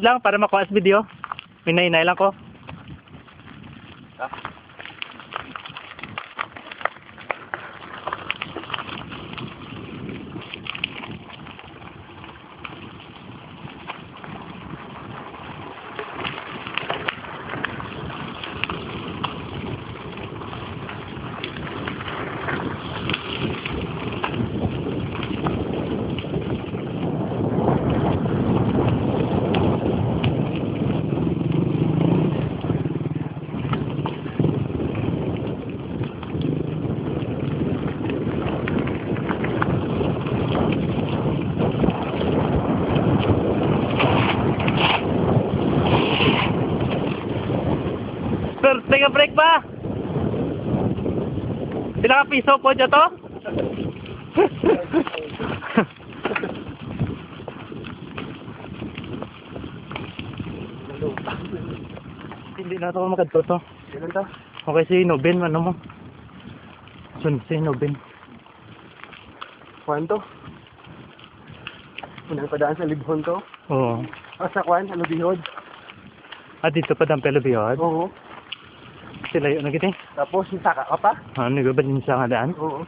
lang para makuha sa video. Minay-inay lang ko. Sir, take a break ba? Sila ka piso po dyan to? Hindi na ito makadto to. Ilan to? Okay, si Nobin, ano mo? Si Nobin. Kwan to? Unang padaan sa libhon to? Oo. O sa kwan, ano bihod? Dito pa dampelo bihod? Oo. Sila yun na gini? Tapos, saka ka pa? Ano ba din sa nga daan? Oo.